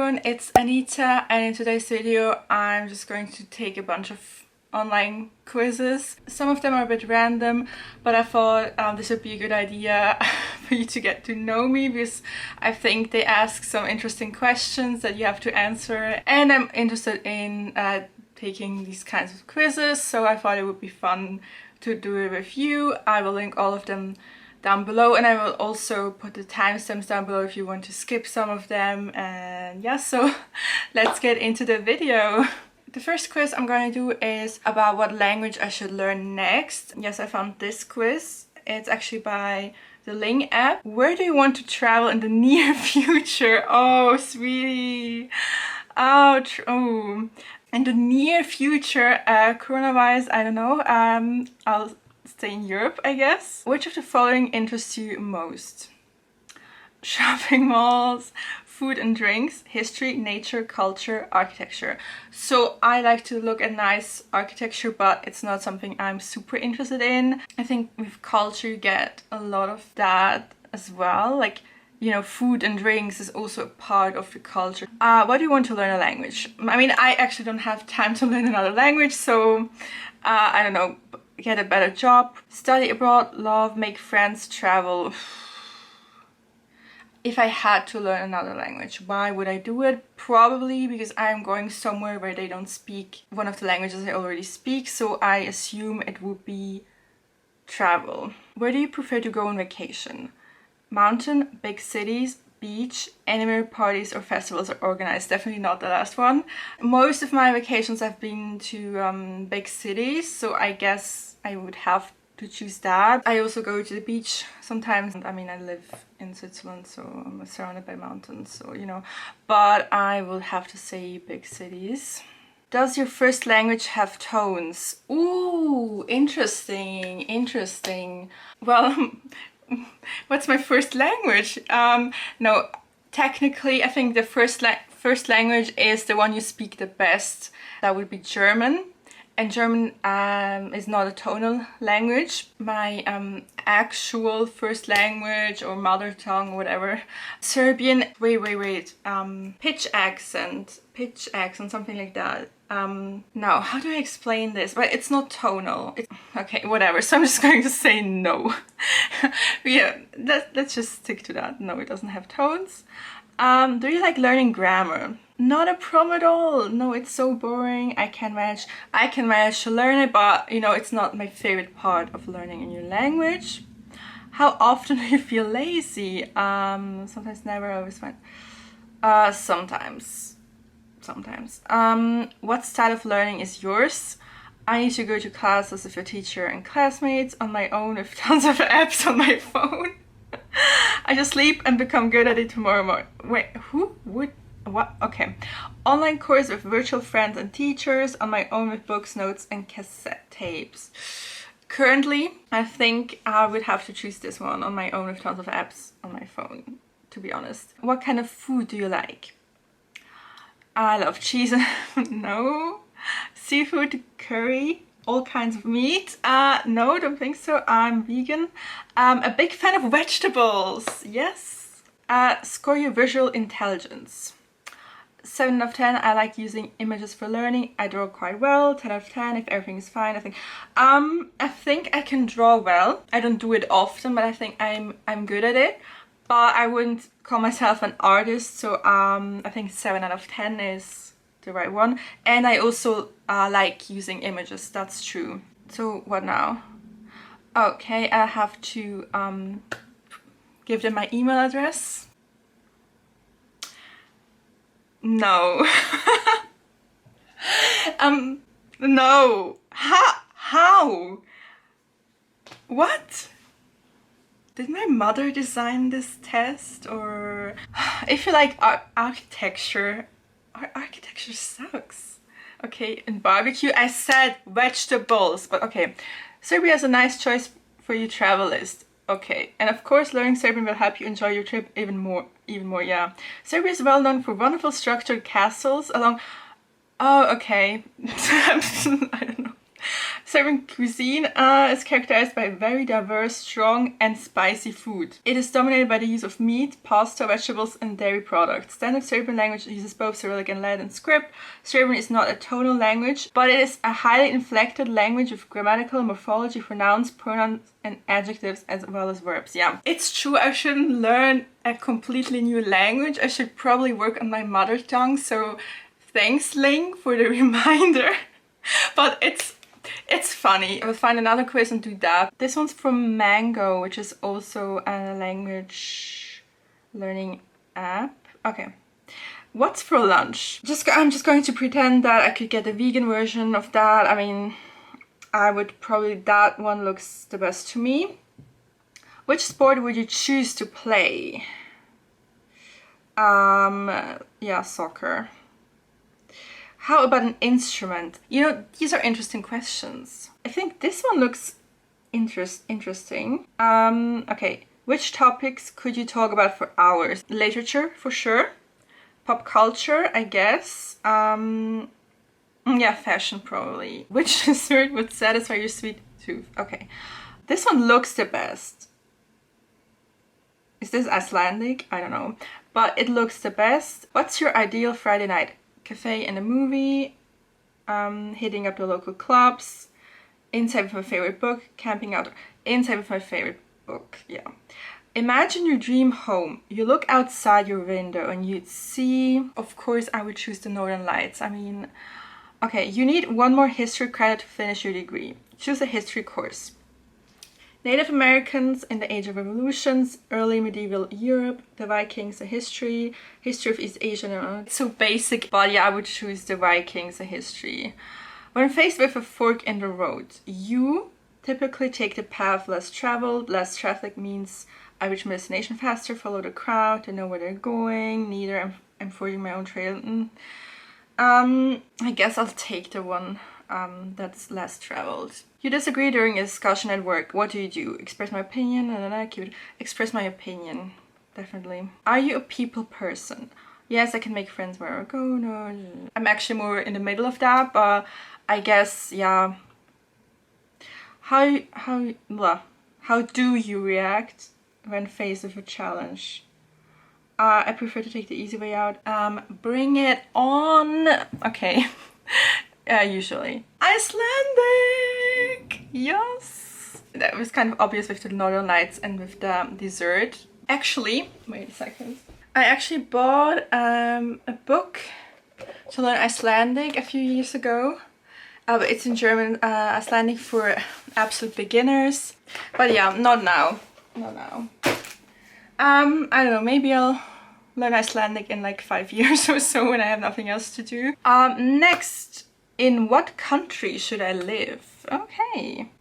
everyone, it's Anita, and in today's video I'm just going to take a bunch of online quizzes. Some of them are a bit random, but I thought this would be a good idea for you to get to know me, because I think they ask some interesting questions that you have to answer, and I'm interested in taking these kinds of quizzes, so I thought it would be fun to do a review. I will link all of them down below, and I will also put the timestamps down below if you want to skip some of them. And yeah, so let's get into the video. The first quiz I'm going to do is about what language I should learn next. Yes, I found this quiz. It's actually by the Ling app. Where do you want to travel in the near future? Oh, sweetie. Ouch. Oh. In the near future, coronavirus, I don't know. I'll stay in Europe, I guess. Which of the following interests you most? Shopping malls, food and drinks, history, nature, culture, architecture. So I like to look at nice architecture, but it's not something I'm super interested in. I think with culture you get a lot of that as well. Like, you know, food and drinks is also a part of the culture. Why do you want to learn a language? I mean, I actually don't have time to learn another language, so I don't know. Get a better job, study abroad, love, make friends, travel. If I had to learn another language, why would I do it? Probably because I'm going somewhere where they don't speak one of the languages I already speak, so I assume it would be travel. Where do you prefer to go on vacation? Mountain, big cities, beach, anywhere parties or festivals are organized. Definitely not the last one. Most of my vacations have been to big cities, so I guess I would have to choose that. I also go to the beach sometimes. I mean, I live in Switzerland, so I'm surrounded by mountains, so you know, but I will have to say big cities. Does your first language have tones? Ooh, interesting, interesting. Well, what's my first language? No, technically I think the first language is the one you speak the best. That would be German. And German is not a tonal language. My actual first language or mother tongue, whatever. Serbian, wait. Pitch accent, something like that. Now, how do I explain this? But it's not tonal. Okay, whatever. So I'm just going to say no. Yeah, let's just stick to that. No, it doesn't have tones. Do you like learning grammar? Not a problem at all. No, it's so boring. I can manage to learn it, but you know, it's not my favorite part of learning a new language. How often do you feel lazy? Sometimes, never, always fine. Sometimes. What style of learning is yours? I need to go to classes with your teacher and classmates on my own with tons of apps on my phone. I just sleep and become good at it tomorrow morning. Wait, who would? What? Okay. Online course with virtual friends and teachers, on my own with books, notes and cassette tapes. Currently, I think I would have to choose this one, on my own with tons of apps on my phone, to be honest. What kind of food do you like? I love cheese. No. Seafood, curry, all kinds of meat. No, don't think so. I'm vegan. A big fan of vegetables. Yes. Score your visual intelligence. 7 out of 10. I like using images for learning. I draw quite well. 10 out of 10 if everything is fine. I think I can draw well. I don't do it often, but I think I'm good at it. But I wouldn't call myself an artist, so I think 7 out of 10 is the right one. And I also like using images, that's true. So what now? Okay, I have to give them my email address. No. No. How? What? Did my mother design this test? Or if you like architecture, architecture sucks. Okay, and barbecue, I said vegetables, but okay. Serbia is a nice choice for your travel list. Okay, and of course learning Serbian will help you enjoy your trip even more, yeah. Serbia is well known for wonderful structured castles along... Oh, okay. I don't know. Serbian cuisine is characterized by very diverse, strong and spicy food. It is dominated by the use of meat, pasta, vegetables and dairy products. Standard Serbian language uses both Cyrillic and Latin script. Serbian is not a tonal language, but it is a highly inflected language with grammatical morphology for nouns, pronouns and adjectives as well as verbs. Yeah, it's true, I shouldn't learn a completely new language. I should probably work on my mother tongue, so thanks Ling for the reminder. But it's funny. I will find another quiz and do that. This one's from Mango, which is also a language learning app. Okay. What's for lunch? I'm just going to pretend that I could get a vegan version of that. I mean, I would probably, that one looks the best to me. Which sport would you choose to play? Yeah, soccer. How about an instrument? You know, these are interesting questions. I think this one looks interesting. Okay, which topics could you talk about for hours? Literature, for sure. Pop culture, I guess. Yeah, fashion probably. Which dessert would satisfy your sweet tooth? Okay, this one looks the best. Is this Icelandic? I don't know. But it looks the best. What's your ideal Friday night? Cafe and a movie, hitting up the local clubs, inside with my favorite book, camping out, inside with my favorite book, yeah. Imagine your dream home. You look outside your window and you'd see, of course I would choose the Northern Lights. I mean, okay, you need one more history credit to finish your degree. Choose a history course. Native Americans in the Age of Revolutions, early medieval Europe, the Vikings, a history of East Asia. It's so basic, but yeah, I would choose the Vikings, a history. When faced with a fork in the road, you typically take the path less traveled. Less traffic means I reach my destination faster, follow the crowd, to know where they're going. Neither, I'm forging my own trail. I guess I'll take the one that's less traveled. You disagree during a discussion at work. What do you do? Express my opinion. Express my opinion. Definitely. Are you a people person? Yes, I can make friends wherever I go. No, I'm actually more in the middle of that, but I guess, yeah. How do you react when faced with a challenge? I prefer to take the easy way out. Bring it on. Okay. Usually. Icelandic! Yes! That was kind of obvious with the Northern Lights and with the dessert. Actually, wait a second. I actually bought a book to learn Icelandic a few years ago. But it's in German, Icelandic for absolute beginners. But yeah, not now. Not now. I don't know, maybe I'll learn Icelandic in like 5 years or so when I have nothing else to do. Next. In what country should I live? Okay.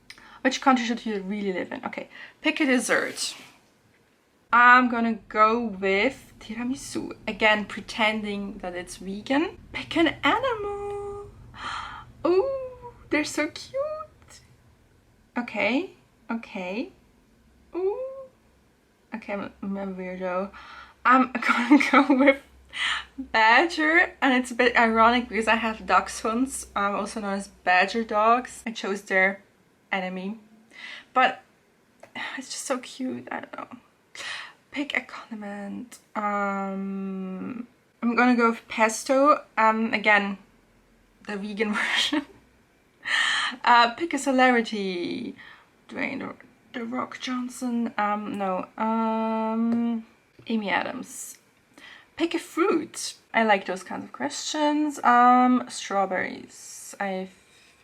Which country should you really live in? Okay. Pick a dessert. I'm gonna go with tiramisu. Again, pretending that it's vegan. Pick an animal. Ooh, they're so cute. Okay. Okay. Ooh. Okay, I'm a weirdo. I'm gonna go with badger, and it's a bit ironic because I have dachshunds, also known as badger dogs. I chose their enemy, but it's just so cute. I don't know. Pick a condiment. I'm gonna go with pesto. Again, the vegan version. Pick a celebrity. Dwayne The Rock Johnson. No. Amy Adams. Pick a fruit. I like those kinds of questions. Strawberries, I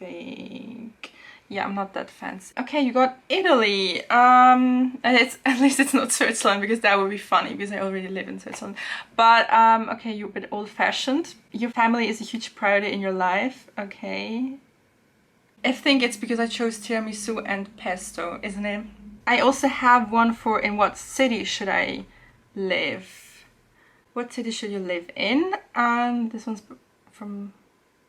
think. Yeah, I'm not that fancy. Okay, you got Italy. And it's, at least it's not Switzerland, because that would be funny because I already live in Switzerland. But okay, you're a bit old-fashioned. Your family is a huge priority in your life. Okay. I think it's because I chose tiramisu and pesto, isn't it? I also have one for in what city should I live? What city should you live in? This one's from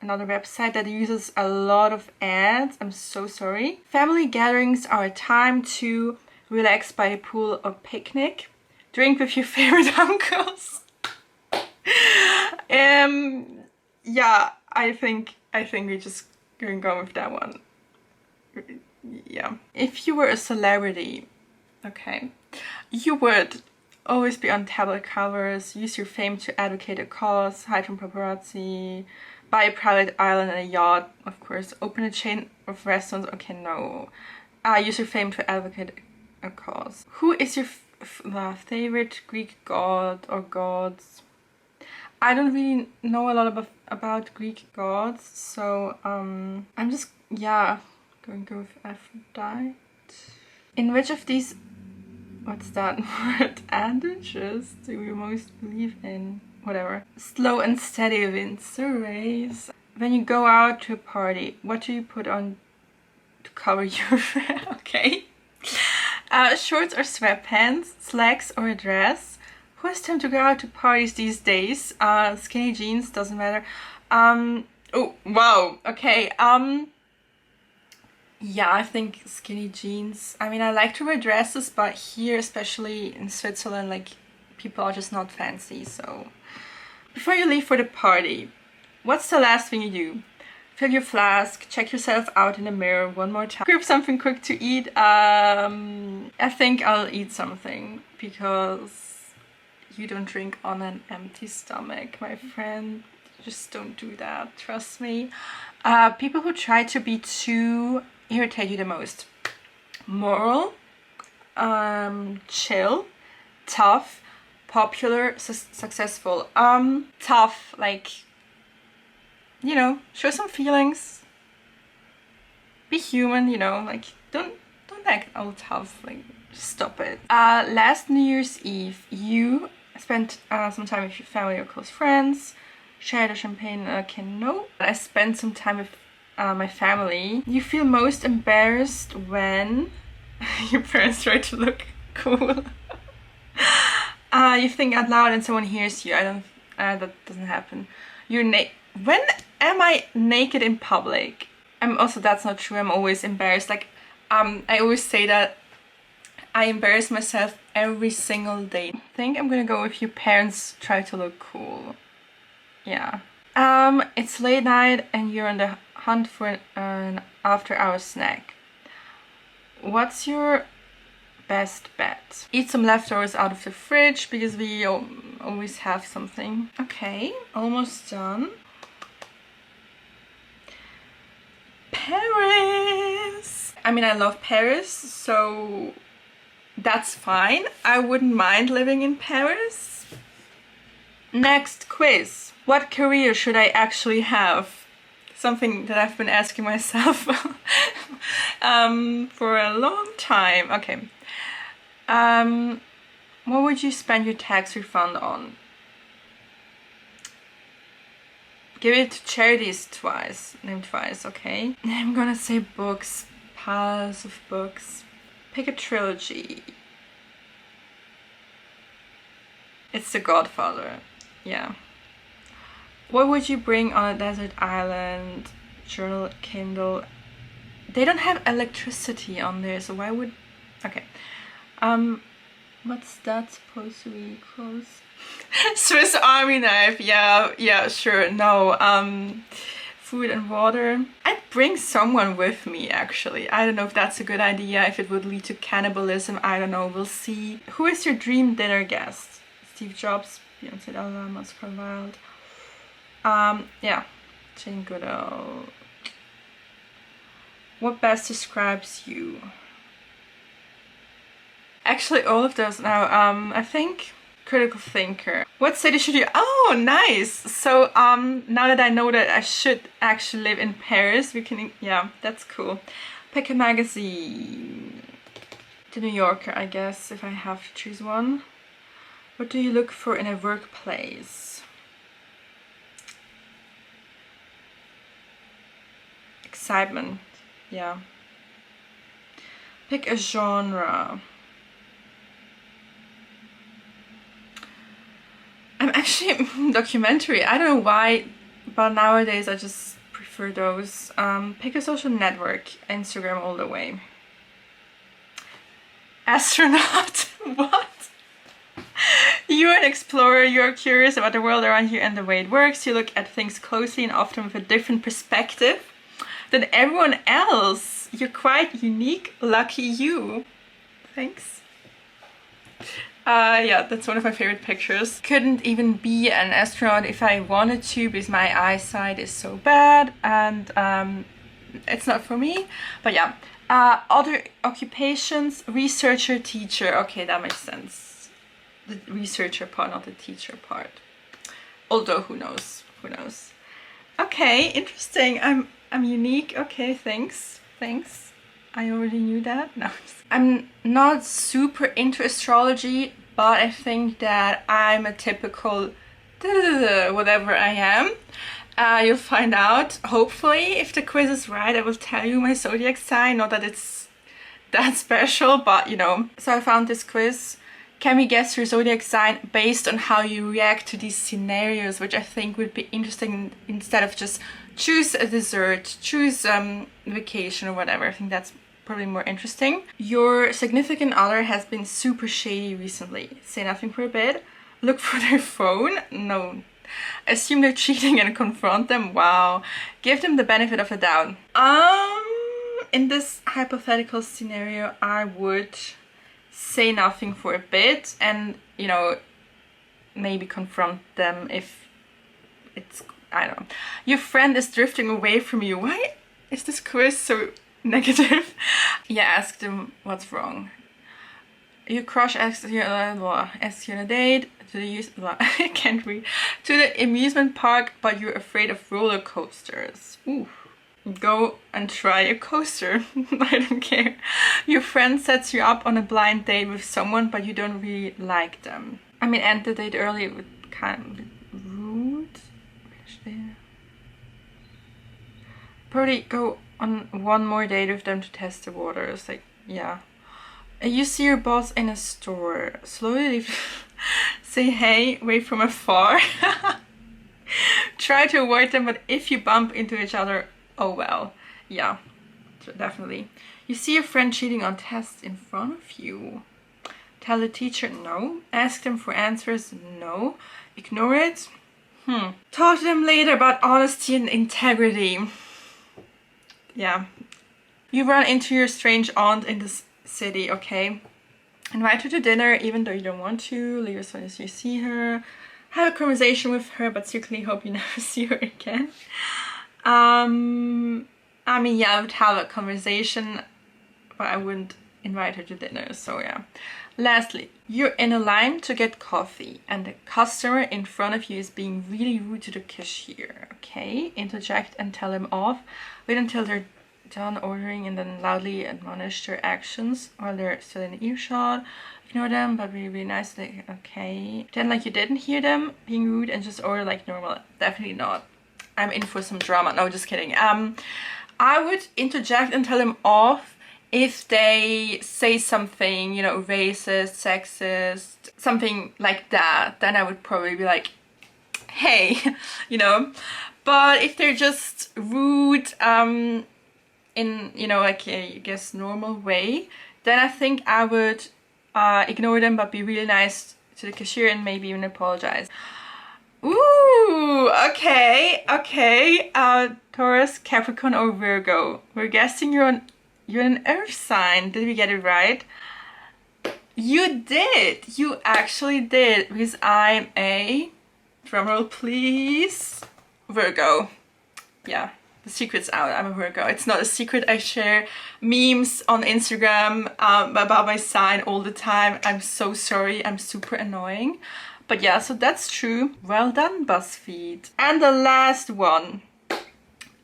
another website that uses a lot of ads. I'm so sorry. Family gatherings are a time to relax by a pool or picnic. Drink with your favorite uncles. Yeah, I think we just gonna go with that one. yeah. If you were a celebrity, okay, you would always be on tabloid covers, use your fame to advocate a cause, hide from paparazzi, buy a private island and a yacht, of course, open a chain of restaurants, okay, no. Use your fame to advocate a cause. Who is your favorite Greek god or gods? I don't really know a lot about Greek gods, so I'm just, yeah, going to go with Aphrodite. In which of these, what's that word, adages do you most believe in? Whatever. Slow and steady wins the race. When you go out to a party, what do you put on to cover your okay? Shorts or sweatpants, slacks or a dress. Who has time to go out to parties these days? Skinny jeans, doesn't matter. Oh, wow, okay. Yeah, I think skinny jeans. I mean, I like to wear dresses, but here, especially in Switzerland, like, people are just not fancy, so. Before you leave for the party, what's the last thing you do? Fill your flask, check yourself out in the mirror one more time. Grab something quick to eat. I think I'll eat something because you don't drink on an empty stomach, my friend. Just don't do that, trust me. People who try to be too irritate you the most. Moral, chill, tough, popular, successful. Tough, like, you know, show some feelings. Be human, you know, like, don't act all tough, like, just stop it. Last New Year's Eve, you spent some time with your family or close friends, shared a champagne, okay, no. I spent some time with my family. You feel most embarrassed when your parents try to look cool. You think out loud and someone hears you. That doesn't happen. When am I naked in public? That's not true. I'm always embarrassed. Like, I always say that I embarrass myself every single day. I think I'm gonna go with your parents try to look cool. Yeah. It's late night and you're on the hunt for an after-hours snack. What's your best bet? Eat some leftovers out of the fridge because we always have something. Okay, almost done. Paris! I mean, I love Paris, so that's fine. I wouldn't mind living in Paris. Next quiz. What career should I actually have? Something that I've been asking myself for a long time. Okay. What would you spend your tax refund on? Give it to charities twice. Name twice, okay? I'm gonna say books. Piles of books. Pick a trilogy. It's The Godfather. Yeah. What would you bring on a desert island? Journal, Kindle. They don't have electricity on there, so why would... Okay. What's that supposed to be? Close? Swiss Army knife. Yeah, sure. No. Food and water. I'd bring someone with me, actually. I don't know if that's a good idea, if it would lead to cannibalism. I don't know. We'll see. Who is your dream dinner guest? Steve Jobs, Beyonce, Oscar Wilde. Yeah, Jane Goodall. What best describes you? Actually, all of those now. I think critical thinker. What city should you? Oh, nice. So now that I know that I should actually live in Paris, we can. Yeah, that's cool. Pick a magazine. The New Yorker, I guess, if I have to choose one. What do you look for in a workplace? Excitement. Yeah. Pick a genre. I'm actually documentary. I don't know why, but nowadays I just prefer those. Pick a social network. Instagram all the way. Astronaut. What? You're an explorer. You're curious about the world around you and the way it works. You look at things closely and often with a different perspective than everyone else. You're quite unique. Lucky you. Thanks. Yeah, that's one of my favorite pictures. Couldn't even be an astronaut if I wanted to because my eyesight is so bad and it's not for me. But yeah, other occupations, researcher, teacher. Okay, that makes sense. The researcher part, not the teacher part. Although, who knows? Who knows? Okay, interesting. I'm unique. Okay, thanks. Thanks. I already knew that. No. I'm not super into astrology, but I think that I'm a typical whatever I am. You'll find out, hopefully, if the quiz is right, I will tell you my zodiac sign. Not that it's that special, but you know. So I found this quiz. Can we guess your zodiac sign based on how you react to these scenarios, which I think would be interesting instead of just choose a dessert, choose vacation or whatever. I think that's probably more interesting. Your significant other has been super shady recently. Say nothing for a bit. Look for their phone. No. Assume they're cheating and confront them. Wow. Give them the benefit of the doubt. In this hypothetical scenario, I would say nothing for a bit and, you know, maybe confront them if it's, I don't know. Your friend is drifting away from you. Why is this quiz so negative? Yeah, ask them what's wrong. Your crush asks you on a date to the I can't read, to the amusement park, but you're afraid of roller coasters. Ooh. Go and try a coaster. I don't care. Your friend sets you up on a blind date with someone, but you don't really like them. I mean, end the date early would kind of be rude. Probably go on one more date with them to test the waters. Like, yeah. You see your boss in a store. Slowly leave. Say hey, wait from afar. Try to avoid them, but if you bump into each other, oh well. Yeah, definitely. You see your friend cheating on tests in front of you. Tell the teacher no. Ask them for answers, no. Ignore it. Talk to them later about honesty and integrity. Yeah. You run into your strange aunt in the city, okay? Invite her to dinner even though you don't want to. Leave as soon as you see her. Have a conversation with her, but secretly hope you never see her again. I mean, yeah, I would have a conversation, but I wouldn't invite her to dinner, so yeah. Lastly, you're in a line to get coffee and the customer in front of you is being really rude to the cashier, okay? Interject and tell them off. Wait until they're done ordering and then loudly admonish their actions while they're still in earshot. Ignore them, but be really nice, like, okay. Pretend like you didn't hear them being rude and just order like normal. Definitely not. I'm in for some drama. No, just kidding. I would interject and tell them off if they say something, you know, racist, sexist, something like that. Then I would probably be like, hey, you know. But if they're just rude in, you know, like I guess normal way, then I think I would ignore them but be really nice to the cashier and maybe even apologize. Ooh, okay, okay. Taurus, Capricorn or Virgo. We're guessing you're an earth sign. Did we get it right? You did. You actually did, because I'm a, drumroll please, Virgo. Yeah, the secret's out. I'm a Virgo. It's not a secret. I share memes on Instagram about my sign all the time. I'm so sorry. I'm super annoying. But yeah, so that's true. Well done, BuzzFeed. And the last one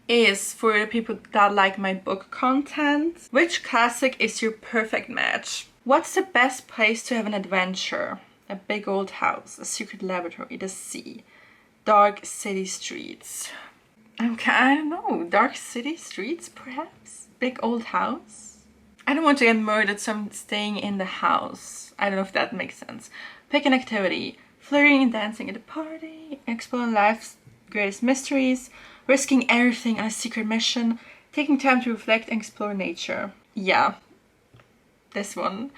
is for the people that like my book content. Which classic is your perfect match? What's the best place to have an adventure? A big old house, a secret laboratory, the sea, dark city streets. Okay, I don't know. Dark city streets, perhaps? Big old house? I don't want to get murdered, so I'm staying in the house. I don't know if that makes sense. Pick an activity. Flirting and dancing at a party, exploring life's greatest mysteries, risking everything on a secret mission, taking time to reflect and explore nature. Yeah, this one.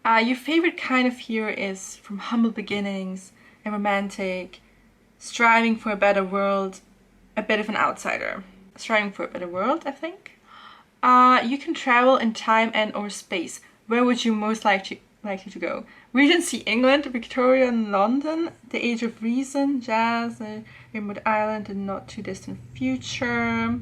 Your favorite kind of hero is from humble beginnings, a romantic, striving for a better world, a bit of an outsider. Striving for a better world, I think. You can travel in time and or space. Where would you most likely to go? Regency England, Victorian London, the Age of Reason, Jazz, Remote Island, and not too distant future.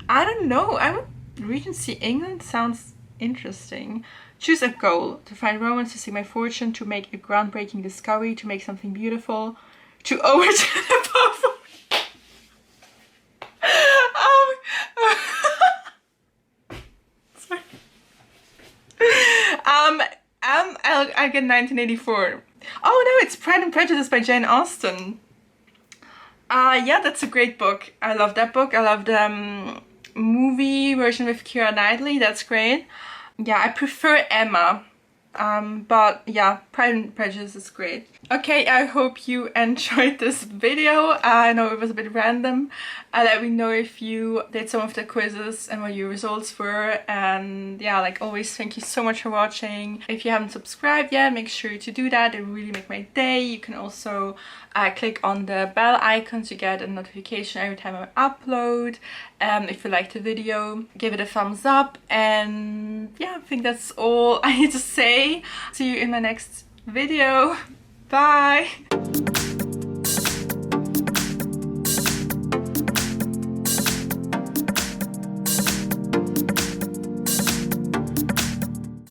I don't know. Regency England sounds interesting. Choose a goal: to find romance, to seek my fortune, to make a groundbreaking discovery, to make something beautiful, to overturn a powerful. Sorry. I get 1984. Oh no, it's Pride and Prejudice by Jane Austen. Yeah, that's a great book. I love that book. I love the movie version with Keira Knightley. That's great. Yeah, I prefer Emma. But yeah, Pride and Prejudice is great. Okay, I hope you enjoyed this video. I know it was a bit random. Let me know if you did some of the quizzes and what your results were. And yeah, like always, thank you so much for watching. If you haven't subscribed yet, make sure to do that. It will really make my day. You can also click on the bell icon to get a notification every time I upload. If you liked the video, give it a thumbs up. And yeah, I think that's all I need to say. See you in my next video. Bye!